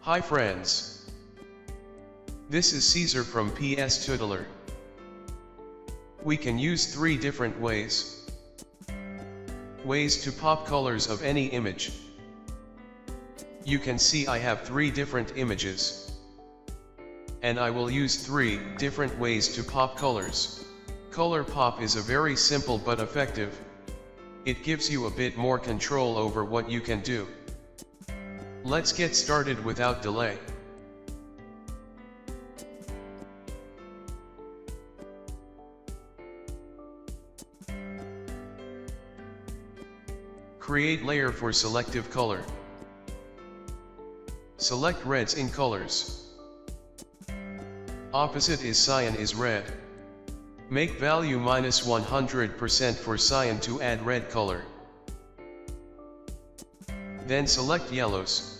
Hi friends. This is Caesar from PS Tutelar. We can use 3 different ways. Ways to pop colors of any image. You can see I have 3 different images. And I will use 3 different ways to pop colors. Color pop is a very simple but effective. It gives you a bit more control over what you can do. Let's get started without delay. Create layer for selective color. Select reds in colors. Opposite is cyan is red. Make value -100% for cyan to add red color. Then select yellows.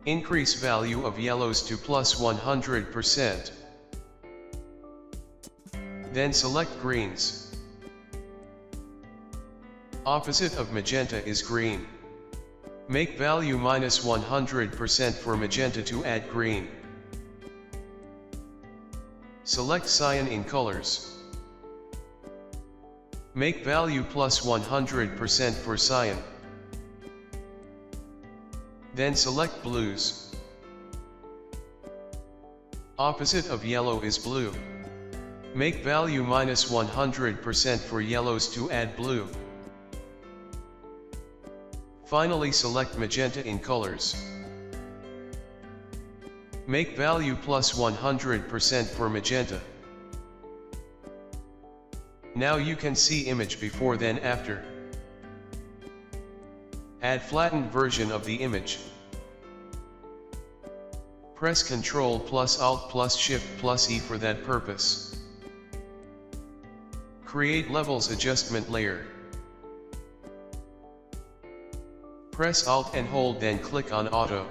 Increase value of yellows to +100%. Then select greens. Opposite of magenta is green. Make value -100% for magenta to add green. Select cyan in colors. Make value +100% for cyan. Then select blues. Opposite of yellow is blue. Make value -100% for yellows to add blue. Finally select magenta in colors. Make value +100% for magenta. Now you can see image before then after. Add flattened version of the image. Press Ctrl plus Alt plus Shift plus E for that purpose. Create levels adjustment layer. Press Alt and hold, then click on Auto.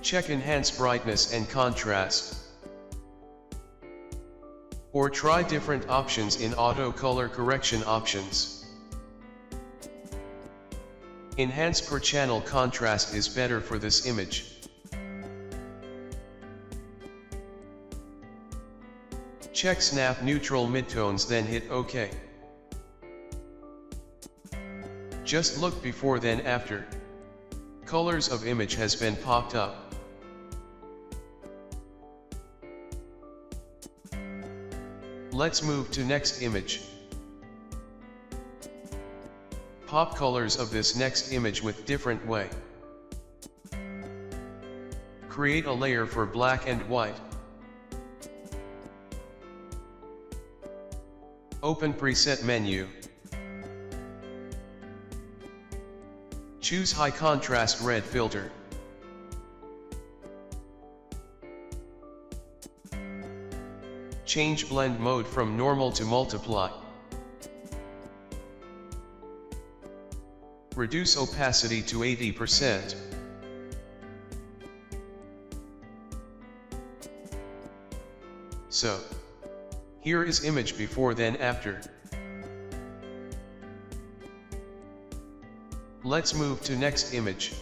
Check Enhance Brightness and Contrast. Or try different options in Auto Color Correction options. Enhance per channel contrast is better for this image. Check Snap Neutral Midtones, then hit OK. Just look before then after. Colors of image has been popped up. Let's move to next image. Pop colors of this next image with different way. Create a layer for black and white. Open Preset menu. Choose High Contrast Red Filter. Change blend mode from normal to multiply. Reduce opacity to 80%. So, here is image before then after. Let's move to next image.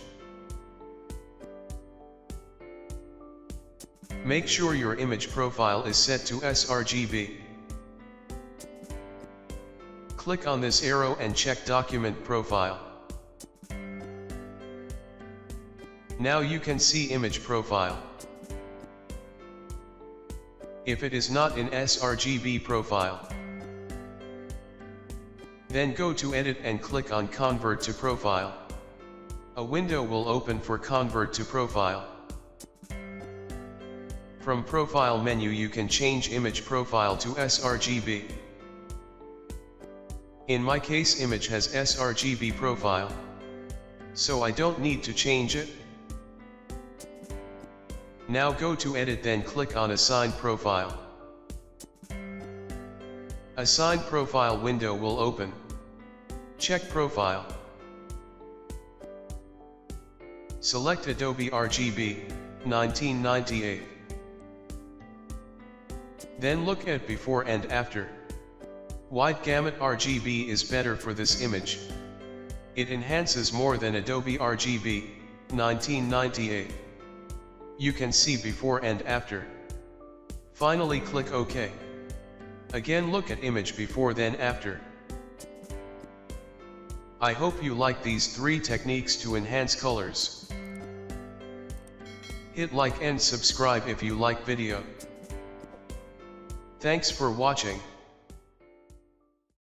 Make sure your image profile is set to sRGB. Click on this arrow and check Document Profile. Now you can see image profile. If it is not in sRGB profile, then go to Edit and click on Convert to Profile. A window will open for Convert to Profile. From Profile menu you can change image profile to sRGB. In my case image has sRGB profile, so I don't need to change it. Now go to Edit, then click on Assign Profile. Assign Profile window will open. Check Profile. Select Adobe RGB 1998. Then look at before and after. Wide gamut RGB is better for this image. It enhances more than Adobe RGB, 1998. You can see before and after. Finally click OK. Again look at image before then after. I hope you like these 3 techniques to enhance colors. Hit like and subscribe if you like video. Thanks for watching.